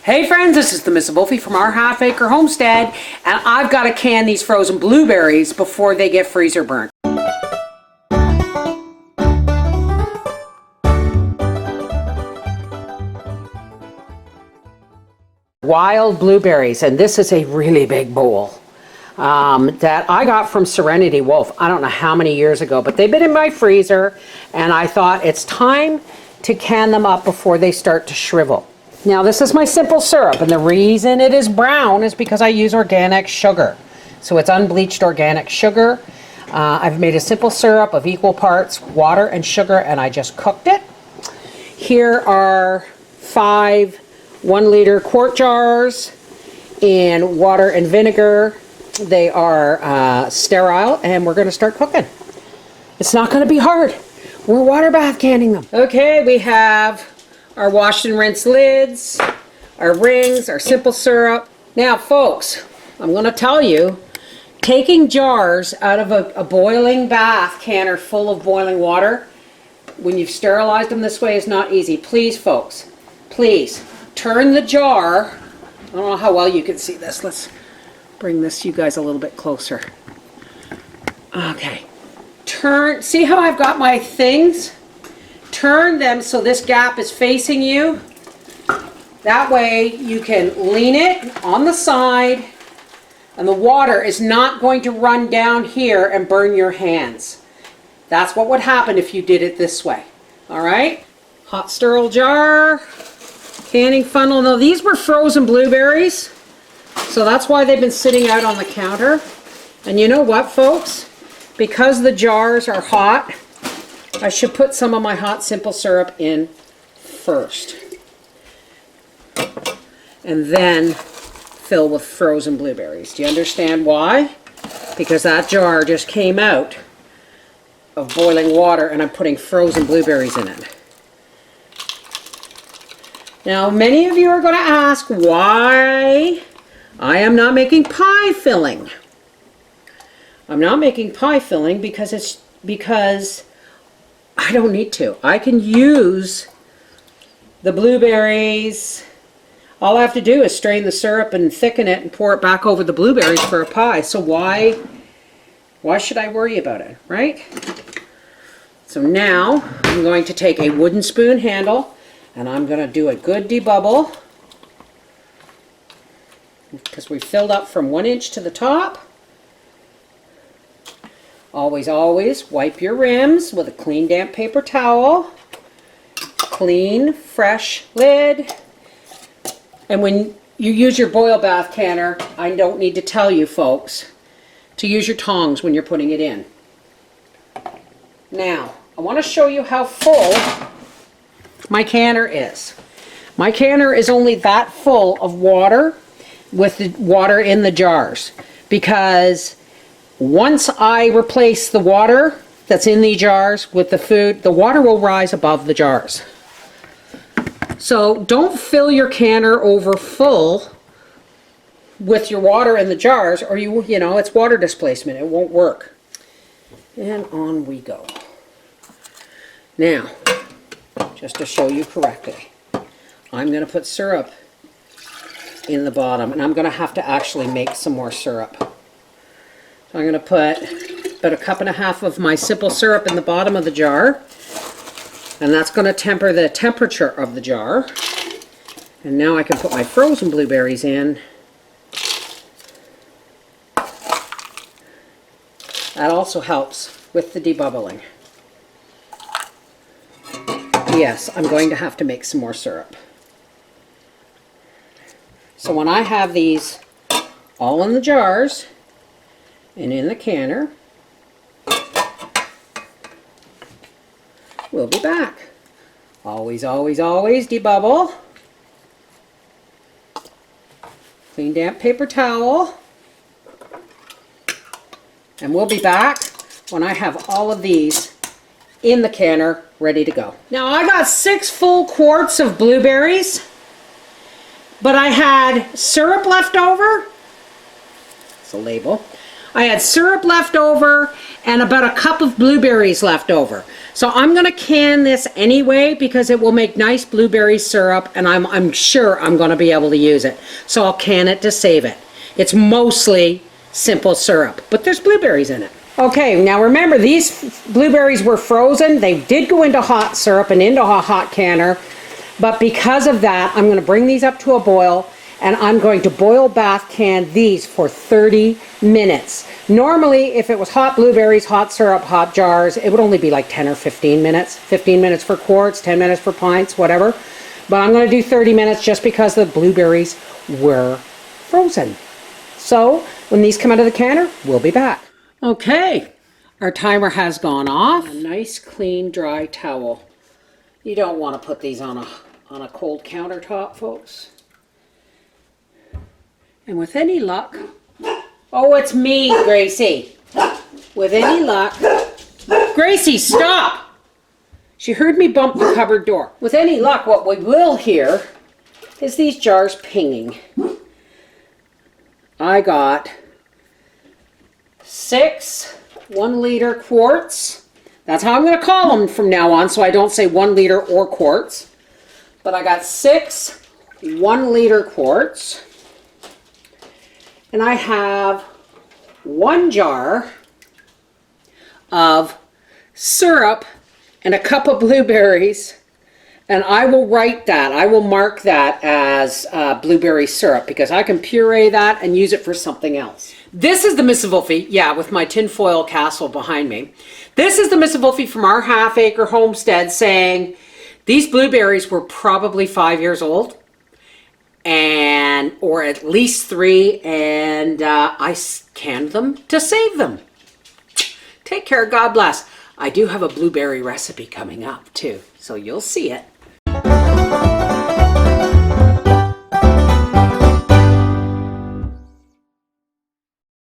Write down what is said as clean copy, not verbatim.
Hey friends, this is the Miss Wolfie from our Half Acre Homestead, and I've got to can these frozen blueberries before they get freezer burnt. Wild blueberries, and this is a really big bowl that I got from Serenity Wolf. I don't know how many years ago, but they've been in my freezer, and I thought it's time to can them up before they start to shrivel. Now this is my simple syrup, and the reason it is brown is because I use organic sugar. So it's unbleached organic sugar. I've made a simple syrup of equal parts water and sugar, and I just cooked it. Here are 5 1-liter quart jars in water and vinegar. They are sterile, and we're going to start cooking. It's not going to be hard. We're water bath canning them. Okay, we have our wash and rinse lids, our rings, our simple syrup. Now folks, I'm going to tell you, taking jars out of a boiling bath canner full of boiling water, when you've sterilized them this way, is not easy. Please folks, please turn the jar. I don't know how well you can see this. Let's bring this you guys a little bit closer. Okay, see how I've got my things? Turn them so this gap is facing you. That way you can lean it on the side, and the water is not going to run down here and burn your hands. That's what would happen if you did it this way. All right, hot sterile jar, canning funnel. Now these were frozen blueberries, so that's why they've been sitting out on the counter. And you know what folks, because the jars are hot, I should put some of my hot simple syrup in first, and then fill with frozen blueberries. Do you understand why? Because that jar just came out of boiling water, and I'm putting frozen blueberries in it. Now many of you are going to ask why I am not making pie filling. I'm not making pie filling because I don't need to. I can use the blueberries. All I have to do is strain the syrup and thicken it and pour it back over the blueberries for a pie. So why should I worry about it, right? So now I'm going to take a wooden spoon handle, and I'm going to do a good debubble, because we filled up from 1 inch to the top. Always, always wipe your rims with a clean damp paper towel. Clean, fresh lid. And when you use your boil bath canner, I don't need to tell you folks to use your tongs when you're putting it in. Now, I want to show you how full my canner is. My canner is only that full of water with the water in the jars, because once I replace the water that's in the jars with the food, the water will rise above the jars. So don't fill your canner over full with your water in the jars, or you know, it's water displacement. It won't work. And on we go. Now, just to show you correctly, I'm going to put syrup in the bottom, and I'm going to have to actually make some more syrup. So I'm going to put about 1.5 cups of my simple syrup in the bottom of the jar, and that's going to temper the temperature of the jar. And now I can put my frozen blueberries in. That also helps with the debubbling. Yes, I'm going to have to make some more syrup. So when I have these all in the jars and in the canner, we'll be back. Always, always, always debubble. Clean damp paper towel. And we'll be back when I have all of these in the canner ready to go. Now I got 6 full quarts of blueberries, but I had syrup left over. It's a label. I had syrup left over and about a cup of blueberries left over. So I'm gonna can this anyway because it will make nice blueberry syrup, and I'm sure I'm gonna be able to use it. So I'll can it to save it. It's mostly simple syrup, but there's blueberries in it. Okay, now remember, these blueberries were frozen. They did go into hot syrup and into a hot canner, but because of that, I'm going to bring these up to a boil, and I'm going to boil bath can these for 30 minutes. Normally, if it was hot blueberries, hot syrup, hot jars, it would only be like 10 or 15 minutes. 15 minutes for quarts, 10 minutes for pints, whatever. But I'm going to do 30 minutes just because the blueberries were frozen. So, when these come out of the canner, we'll be back. Okay, our timer has gone off. A nice, clean, dry towel. You don't want to put these on a cold countertop, folks. And with any luck, oh, it's me, Gracie. With any luck, Gracie, stop! She heard me bump the cupboard door. With any luck, what we will hear is these jars pinging. I got 6 1-liter quarts. That's how I'm going to call them from now on, so I don't say 1 liter or quarts. But I got 6 1-liter quarts. And I have 1 jar of syrup and a cup of blueberries. And I will write that, I will mark that as blueberry syrup because I can puree that and use it for something else. This is the Mississippi, yeah, with my tinfoil castle behind me. This is the Mississippi from our half-acre homestead saying these blueberries were probably 5 years old, and or at least 3, and I canned them to save them. Take care, God bless. I do have a blueberry recipe coming up too, so you'll see it.